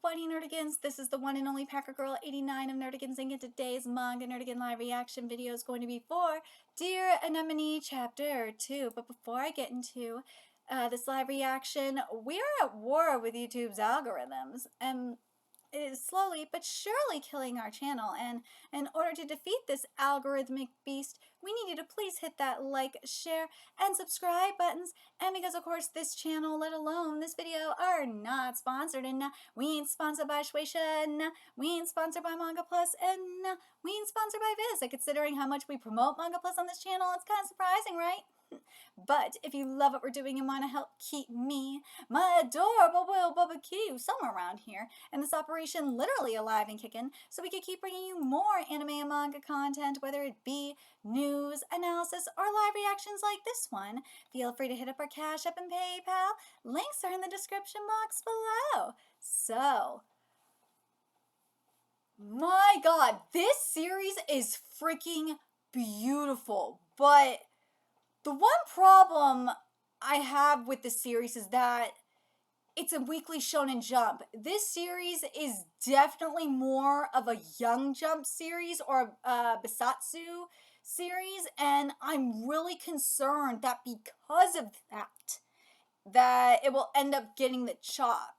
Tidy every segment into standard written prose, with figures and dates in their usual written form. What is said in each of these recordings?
Bunny Nerdigans. This is the one and only Packer Girl 89 of Nerdigans, and today's Manga Nerdigan live reaction video is going to be for Dear Anemone Chapter 2. But before I get into this live reaction, we are at war with YouTube's algorithms, and it is slowly but surely killing our channel. And in order to defeat this algorithmic beast, we need you to please hit that like, share, and subscribe buttons. And because of course this channel, let alone this video, are not sponsored, and we ain't sponsored by Shueisha, we ain't sponsored by Manga Plus, and we ain't sponsored by Viz. And considering how much we promote Manga Plus on this channel, it's kind of surprising, right? But if you love what we're doing and want to help keep me, my adorable Will Bubba Q, somewhere around here, and this operation literally alive and kicking, so we can keep bringing you more anime and manga content, whether it be news, analysis, or live reactions like this one, feel free to hit up our Cash App and PayPal. Links are in the description box below. So, my god, this series is freaking beautiful, but the one problem I have with the series is that it's a weekly Shonen Jump. This series is definitely more of a Young Jump series or a Bisatsu series, and I'm really concerned that because of that it will end up getting the chop.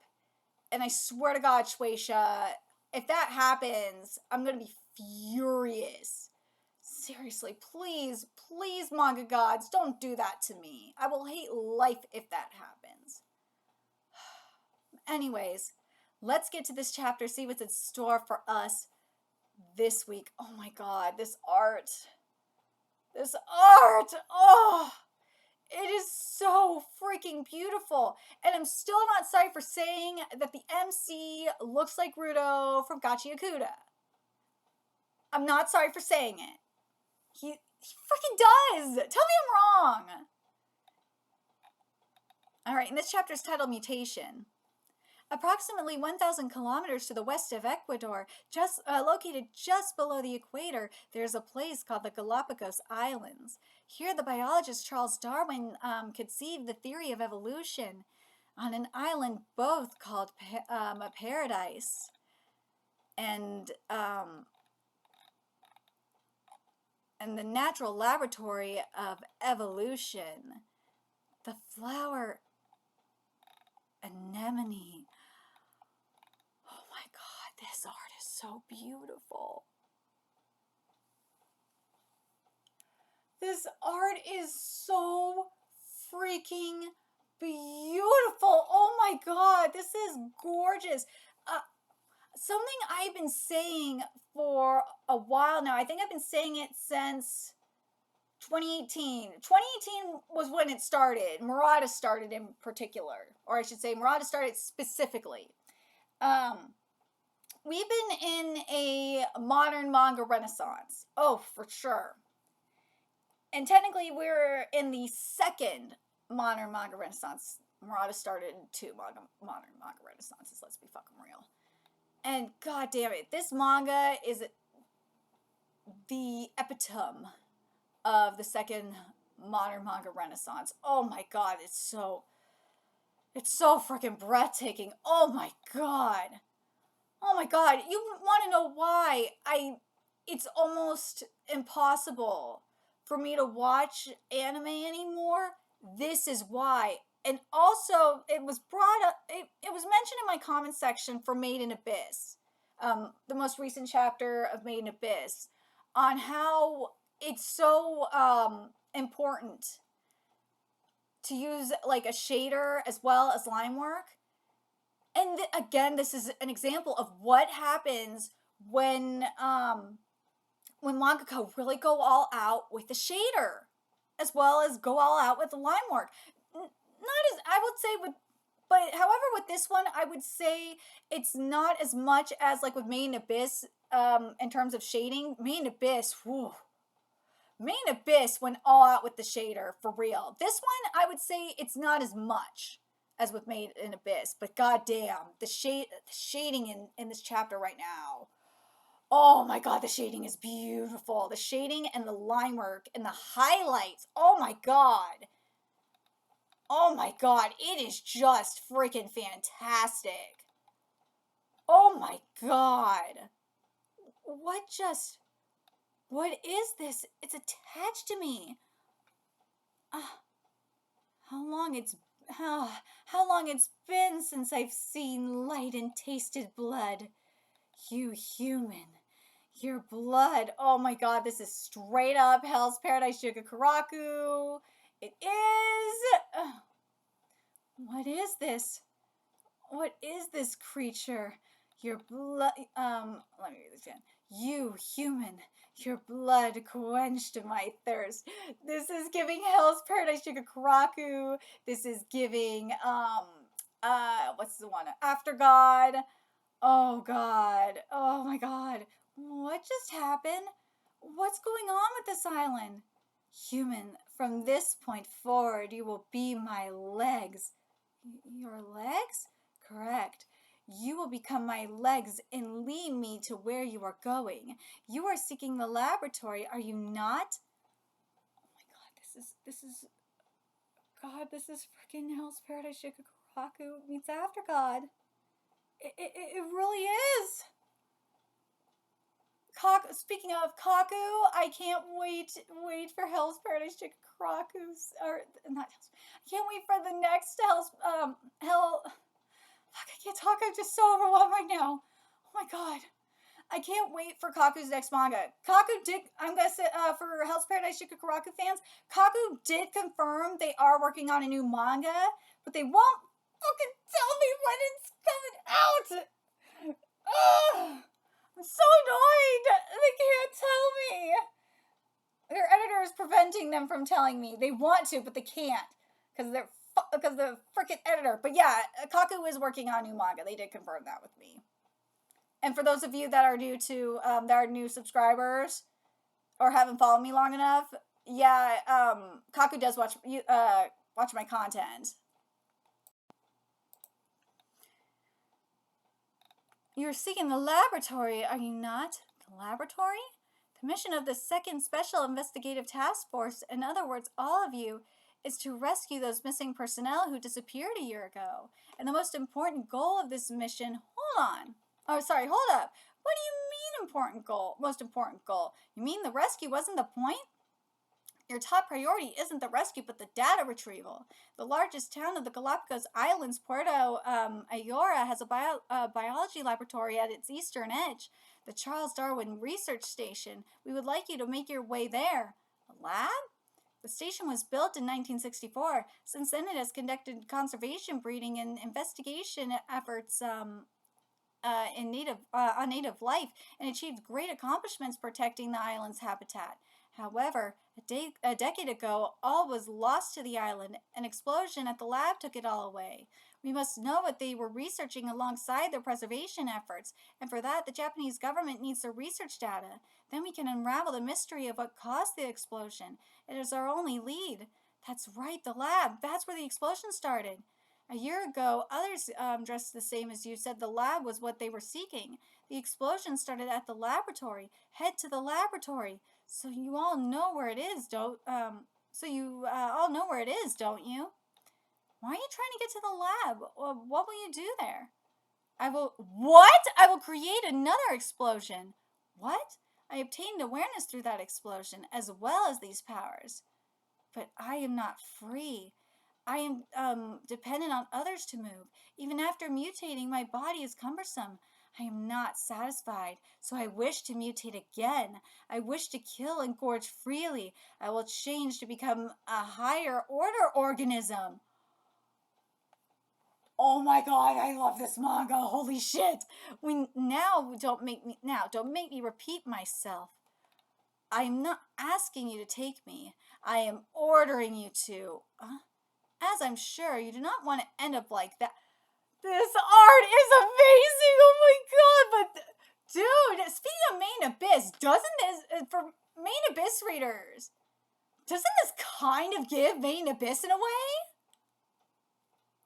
And I swear to God, Shueisha, if that happens, I'm gonna be furious. Seriously, please, please, manga gods, don't do that to me. I will hate life if that happens. Anyways, let's get to this chapter, see what's in store for us this week. Oh my god, this art. This art! Oh! It is so freaking beautiful. And I'm still not sorry for saying that the MC looks like Rudo from Gachi Yakuda. I'm not sorry for saying it. He freaking does! Tell me I'm wrong! Alright, and this chapter is titled Mutation. Approximately 1,000 kilometers to the west of Ecuador, located just below the equator, there's a place called the Galapagos Islands. Here, the biologist Charles Darwin conceived the theory of evolution on an island both called a paradise and the natural laboratory of evolution. The flower Anemone. Oh my god, this art is so beautiful. This art is so freaking beautiful. Oh my god, this is gorgeous. Something I've been saying for a while now, I think I've been saying it since 2018. 2018 was when it started. Murata started in particular. Or I should say Murata started specifically. We've been in a modern manga renaissance. Oh, for sure. And technically we're in the second modern manga renaissance. Murata started two modern manga renaissances, let's be fucking real. And god damn it, this manga is the epitome of the second modern manga renaissance. Oh my god, it's so freaking breathtaking. Oh my god. Oh my god, you want to know why it's almost impossible for me to watch anime anymore? This is why. And also, it was brought up, it was mentioned in my comment section for Made in Abyss, the most recent chapter of Made in Abyss, on how it's so important to use like a shader as well as line work. And again, this is an example of what happens when mangaka really go all out with the shader, as well as go all out with the line work. Not as I would say but however with this one, I would say it's not as much as like with Made in Abyss in terms of shading. Made in Abyss, whew. Made in Abyss went all out with the shader, for real. This one, I would say it's not as much as with Made in Abyss, but goddamn, the shading in this chapter right now. Oh my god, the shading is beautiful. The shading and the line work and the highlights. Oh my god. Oh my god, it is just freaking fantastic. Oh my god. What is this? It's attached to me. Uh, how long it's how long it's been since I've seen light and tasted blood. You human. Your blood. Oh my god, this is straight up Hell's Paradise Shigakuraku. It is. What is this? What is this creature? Your blood. Let me read this again. You human. Your blood quenched my thirst. This is giving Hell's Paradise Shigakuraku. This is giving, what's the one? After God. Oh god. Oh my god. What just happened? What's going on with this island? Human, from this point forward, you will be my legs. Your legs? Correct. You will become my legs and lead me to where you are going. You are seeking the laboratory, are you not? Oh my god, this is freaking Hell's Paradise Shikakuraku meets After God. It really is. Speaking of Kaku, I can't wait for Hell's Paradise Shikakuraku's, or not Hell's, I can't wait for the next Hell, fuck, I can't talk, I'm just so overwhelmed right now. Oh my god. I can't wait for Kaku's next manga. I'm gonna say, for Hell's Paradise Shikakuraku fans, Kaku did confirm they are working on a new manga, but they won't fucking tell me when it's coming out! Ugh! I'm so annoyed! They can't tell me! Their editor is preventing them from telling me. They want to, but they can't. Because the freaking editor. But yeah, Kaku is working on a new manga. They did confirm that with me. And for those of you that are that are new subscribers or haven't followed me long enough, yeah, Kaku does watch my content. You're seeking the laboratory, are you not? The laboratory? The mission of the Second Special Investigative Task Force, in other words, all of you, is to rescue those missing personnel who disappeared a year ago. And the most important goal of this mission, hold on. Oh, sorry, hold up. What do you mean important goal? Most important goal? You mean the rescue wasn't the point? Your top priority isn't the rescue, but the data retrieval. The largest town of the Galapagos Islands, Puerto Ayora, has a biology laboratory at its eastern edge. The Charles Darwin Research Station. We would like you to make your way there. A lab? The station was built in 1964. Since then, it has conducted conservation breeding and investigation efforts on native life and achieved great accomplishments protecting the island's habitat. However, a decade ago, all was lost to the island. An explosion at the lab took it all away. We must know what they were researching alongside their preservation efforts, and for that, the Japanese government needs their research data. Then we can unravel the mystery of what caused the explosion. It is our only lead. That's right, the lab. That's where the explosion started. A year ago, others dressed the same as you said the lab was what they were seeking. The explosion started at the laboratory. Head to the laboratory. So you all know where it is, don't you? Why are you trying to get to the lab? What will you do there? I will create another explosion. What? I obtained awareness through that explosion, as well as these powers. But I am not free. I am dependent on others to move. Even after mutating, my body is cumbersome. I am not satisfied, so I wish to mutate again. I wish to kill and gorge freely. I will change to become a higher order organism. Oh my god, I love this manga. Holy shit. Don't make me repeat myself. I am not asking you to take me. I am ordering you to. As I'm sure you do not want to end up like that. This art is amazing! Oh my god! But, dude, speaking of Main Abyss, doesn't this, for Main Abyss readers, doesn't this kind of give Main Abyss in a way?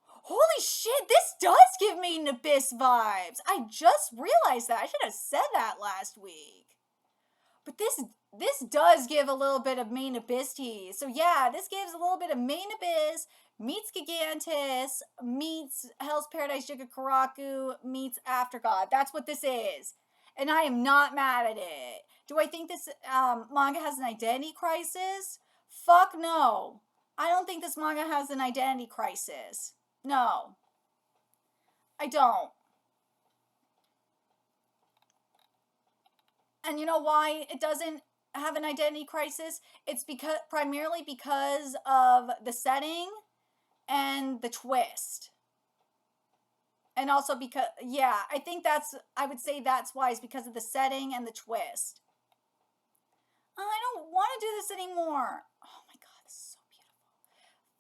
Holy shit, this does give Main Abyss vibes! I just realized that. I should have said that last week. But this does give a little bit of Main Abyss tease. So yeah, this gives a little bit of Main Abyss, meets Gigantus, meets Hell's Paradise Jigakaraku, meets Aftergod. That's what this is. And I am not mad at it. Do I think this manga has an identity crisis? Fuck no. I don't think this manga has an identity crisis. No. I don't. And you know why it doesn't have an identity crisis? It's primarily because of the setting and the twist. And also because, yeah, I would say that's why, is because of the setting and the twist. I don't want to do this anymore. Oh my god, this is so beautiful.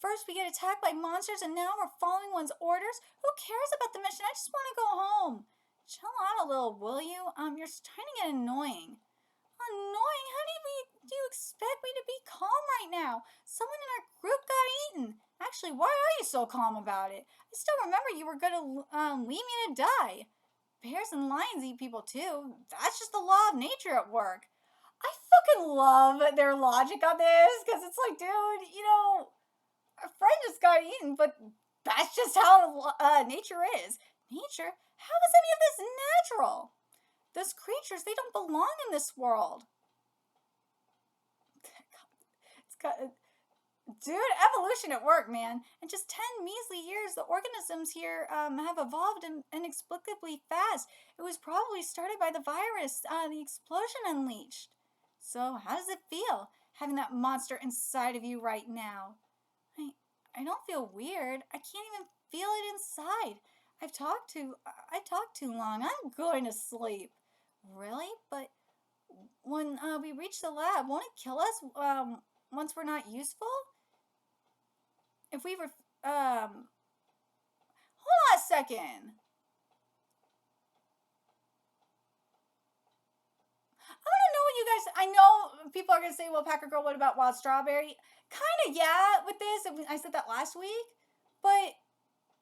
First we get attacked by monsters and now we're following one's orders. Who cares about the mission? I just want to go home. Chill out a little, will you? You're starting to get annoying. Annoying? How do you expect me to be calm right now? Someone in our group got eaten. Actually, why are you so calm about it? I still remember you were going to leave me to die. Bears and lions eat people too. That's just the law of nature at work. I fucking love their logic on this, because it's like, dude, you know, our friend just got eaten, but that's just how nature is. Nature? How is any of this natural? Those creatures, they don't belong in this world. Dude, evolution at work, man. In just 10 measly years, the organisms here have evolved inexplicably fast. It was probably started by the virus the explosion unleashed. So, how does it feel, having that monster inside of you right now? I don't feel weird. I can't even feel it inside. I've talked too long. I'm going to sleep. Really? But when we reach the lab, won't it kill us once we're not useful? If we were, hold on a second. I know people are going to say, well, Packer Girl, what about Wild Strawberry? Kind of, yeah, with this. I said that last week. But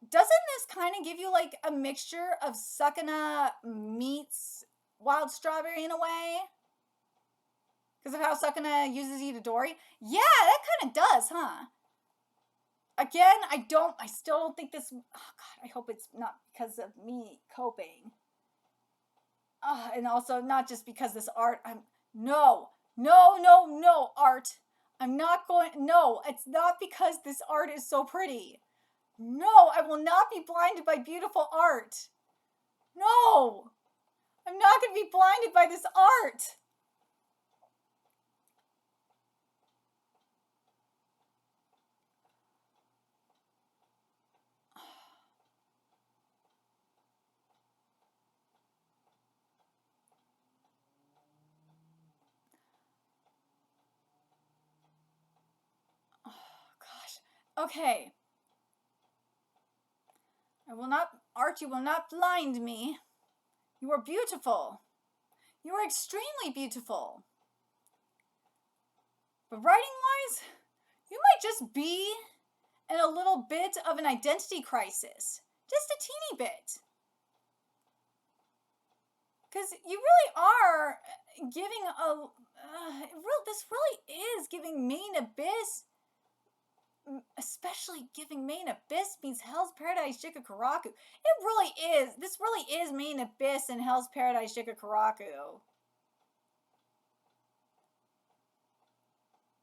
doesn't this kind of give you like a mixture of Sukuna meets Wild Strawberry in a way? Because of how Sukuna uses Itadori? Yeah, that kind of does, huh? Again, I still don't think this, oh god, I hope it's not because of me coping. And also not just because this art, no, art. I'm not going, no, it's not because this art is so pretty. No, I will not be blinded by beautiful art. No, I'm not going to be blinded by this art. Oh, gosh. Okay. Art, you will not blind me. You are beautiful. You are extremely beautiful. But writing-wise, you might just be in a little bit of an identity crisis. Just a teeny bit. Because you really are giving this really is giving Main Abyss, especially giving Main Abyss means Hell's Paradise Jigakaraku. It really is. This really is Main Abyss and Hell's Paradise Jigakaraku.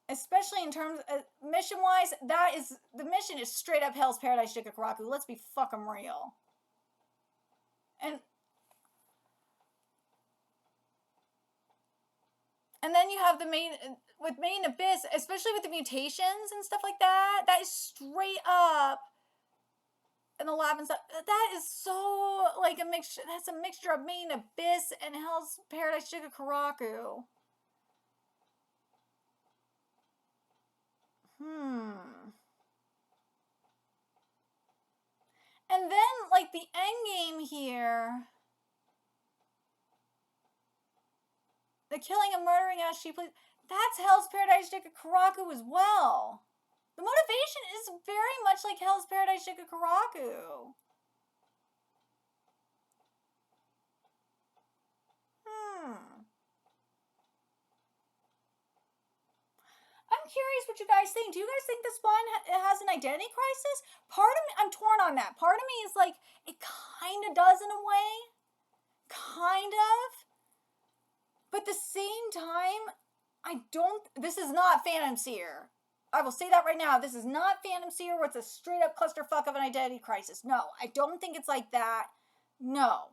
Especially in terms of mission-wise, the mission is straight up Hell's Paradise Jigakaraku. Let's be fucking real. And then you have the Main Abyss, especially with the mutations and stuff like that. That is straight up in the lab and stuff. That is so like a mixture. That's a mixture of Main Abyss and Hell's Paradise Jigakaraku. And then, like, the end game here, the killing and murdering as she plays, that's Hell's Paradise Jigakaraku as well. The motivation is very much like Hell's Paradise Jigakaraku. I'm curious what you guys think. Do you guys think this one has an identity crisis? Part of me, I'm torn on that. Part of me is like, it kind of does in a way. Kind of. But at the same time, this is not Phantom Seer. I will say that right now. This is not Phantom Seer where it's a straight up clusterfuck of an identity crisis. No, I don't think it's like that. No,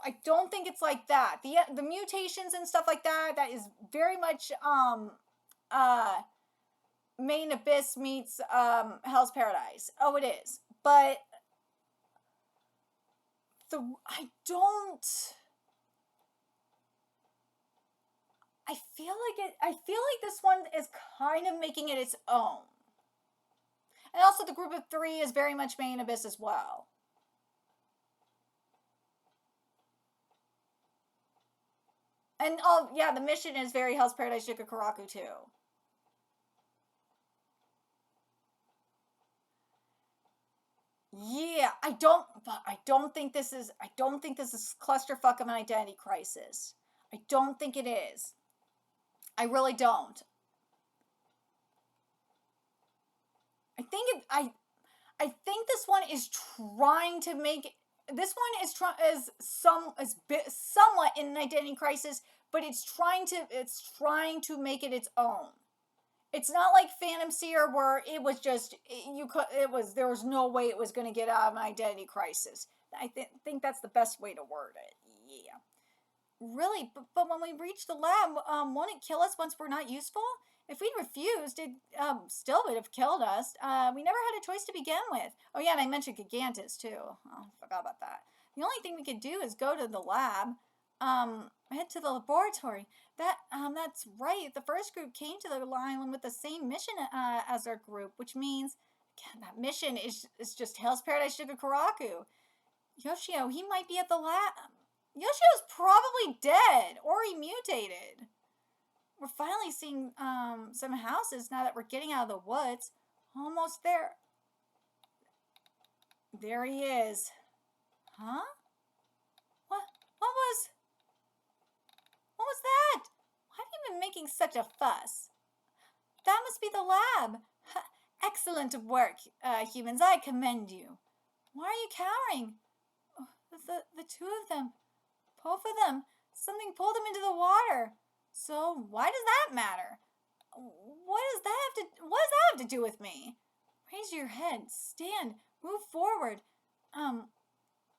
I don't think it's like that. The mutations and stuff like that, that is very much Main Abyss meets Hell's Paradise. Oh, it is. But I feel like this one is kind of making it its own. And also the group of 3 is very much Main Abyss as well. And oh yeah, the mission is very Hell's Paradise Shikakuraku too. Yeah, I don't think this is clusterfuck of an identity crisis. I don't think it is. I really don't. I think this one is trying to make somewhat in an identity crisis, but it's trying to make it its own. It's not like Phantom Seer where it was just there was no way it was going to get out of an identity crisis. I think that's the best way to word it. Yeah. Really, but when we reach the lab, won't it kill us once we're not useful? If we'd refused, it still would have killed us. We never had a choice to begin with. Oh yeah, and I mentioned Gigantus too. Oh, forgot about that. The only thing we could do is go to the lab. Head to the laboratory. That's right. The first group came to the island with the same mission as our group, which means, again, that mission is just Hell's Paradise Shigakuraku. Yoshio, he might be at the lab. Yoshio's probably dead, or he mutated. We're finally seeing some houses now that we're getting out of the woods. Almost there. There he is. Huh? What was that? Why have you been making such a fuss? That must be the lab. Excellent work, humans. I commend you. Why are you cowering? Oh, the two of them. Both of them. Something pulled them into the water. So why does that matter? What does that have to do with me? Raise your head. Stand. Move forward.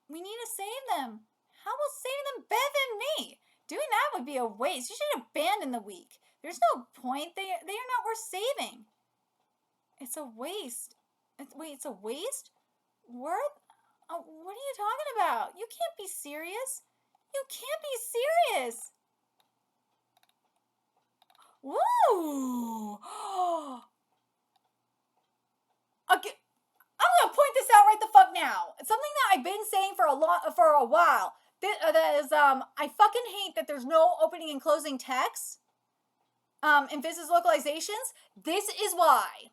We need to save them. How will saving them better than me? Doing that would be a waste. You should abandon the weak. There's no point. They are not worth saving. It's a waste. Wait, it's a waste? What are you talking about? You can't be serious. You can't be serious. Woo! Okay, I'm gonna point this out right the fuck now. It's something that I've been saying for a while. That is, I fucking hate that there's no opening and closing text. In Viz's localizations. This is why.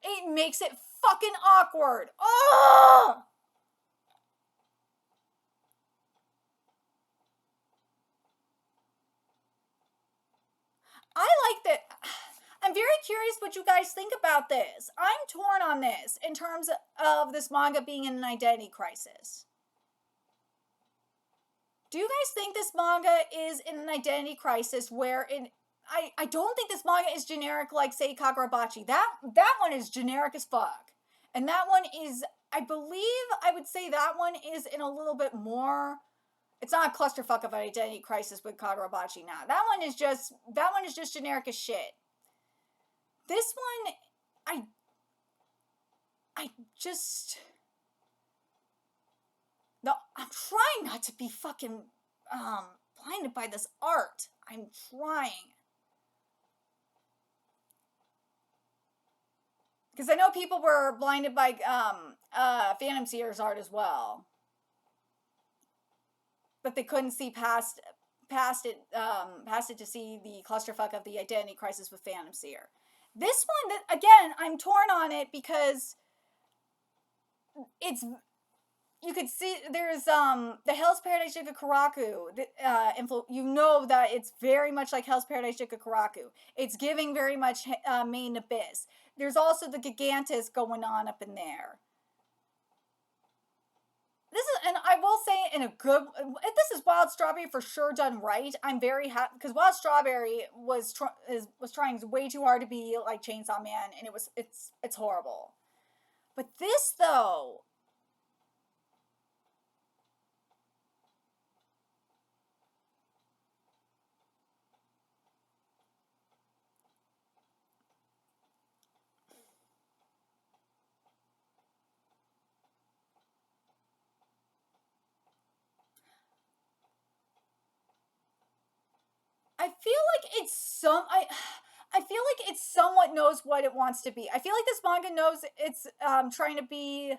It makes it fucking awkward. Oh! I like that. I'm very curious what you guys think about this. I'm torn on this in terms of this manga being in an identity crisis. Do you guys think this manga is in an identity crisis where I don't think this manga is generic like, say, Kagurabachi. That one is generic as fuck. And that one is, I believe, I would say that one is in a little bit more, it's not a clusterfuck of an identity crisis with Kagurabachi now. That one is just generic as shit. This one, no, I'm trying not to be fucking blinded by this art. I'm trying. Because I know people were blinded by Phantom Seer's art as well. But they couldn't see past it to see the clusterfuck of the identity crisis with Phantom Seer. This one, again, I'm torn on it because it's you could see there's the Hell's Paradise Jigakaraku. You know that it's very much like Hell's Paradise Jigakaraku. It's giving very much Main Abyss. There's also the Gigantus going on up in there. This is, and I will say, in a good. This is Wild Strawberry for sure done right. I'm very happy because Wild Strawberry was trying way too hard to be like Chainsaw Man, and it's horrible. But this though, I feel like it's some I feel like it somewhat knows what it wants to be. I feel like this manga knows it's trying to be.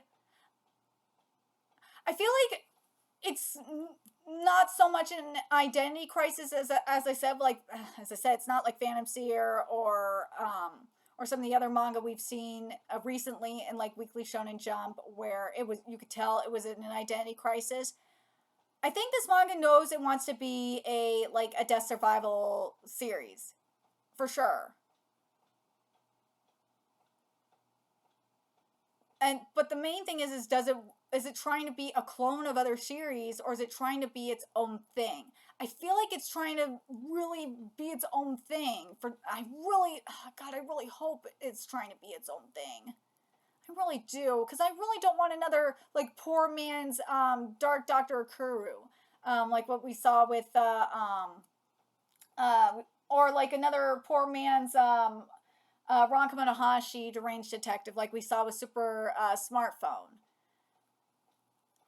I feel like it's not so much an identity crisis as I said. Like as I said, it's not like Phantom Seer or some of the other manga we've seen recently in like Weekly Shonen Jump, where it was you could tell it was an identity crisis. I think this manga knows it wants to be a death survival series for sure. And but the main thing is is it trying to be a clone of other series, or is it trying to be its own thing? I feel like it's trying to really be its own thing. For I really, God, I really hope it's trying to be its own thing. I really do, because I really don't want another like poor man's Dark Doctor Akuru, like what we saw with or like another poor man's Ron Kamonohashi deranged detective, like we saw with Super Smartphone.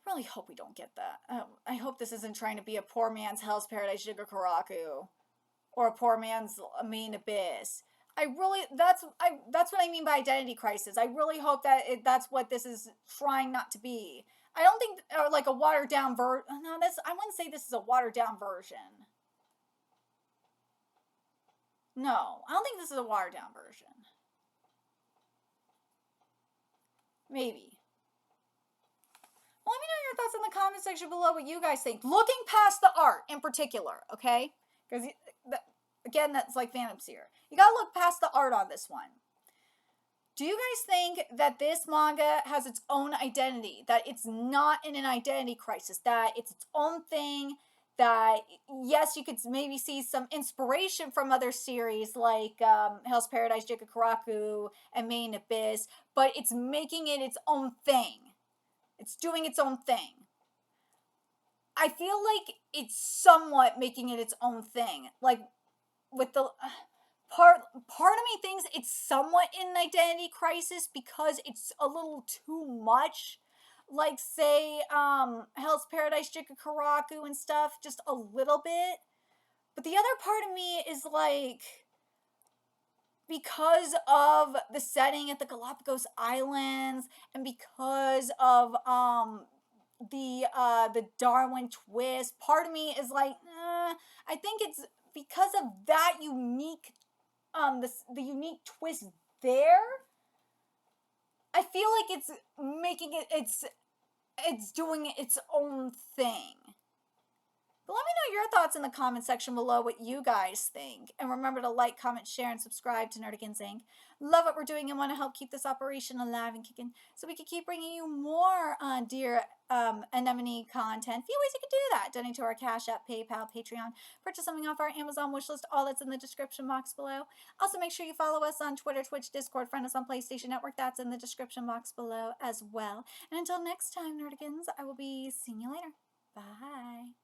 Really hope we don't get that. I hope this isn't trying to be a poor man's Hell's Paradise Jigakaraku or a poor man's Main Abyss. That's what I mean by identity crisis. I really hope that that's what this is trying not to be. I don't think like a watered down version. No, this I wouldn't say this is a watered down version. No, I don't think this is a watered down version. Maybe. Well, let me know your thoughts in the comment section below what you guys think. Looking past the art in particular, okay? Because, again, that's like Phantom Seer. You gotta look past the art on this one. Do you guys think that this manga has its own identity? That it's not in an identity crisis? That it's its own thing? That, yes, you could maybe see some inspiration from other series like Hell's Paradise, Jigakaraku, and Main Abyss, but it's making it its own thing. It's doing its own thing. I feel like it's somewhat making it its own thing. Like with the part of me thinks it's somewhat in an identity crisis because it's a little too much. Like say Hell's Paradise Jigakaraku and stuff, just a little bit. But the other part of me is like because of the setting at the Galapagos Islands and because of the Darwin twist, part of me is like, I think it's because of that unique the unique twist there. I feel like it's making it's doing its own thing. But let me know your thoughts in the comment section below what you guys think. And remember to like, comment, share, and subscribe to Nerdigans Inc. Love what we're doing and want to help keep this operation alive and kicking so we can keep bringing you more Dear Anemone content. Few ways you can do that. Donate to our Cash App, PayPal, Patreon. Purchase something off our Amazon wishlist. All that's in the description box below. Also, make sure you follow us on Twitter, Twitch, Discord. Friend us on PlayStation Network. That's in the description box below as well. And until next time, Nerdigans, I will be seeing you later. Bye.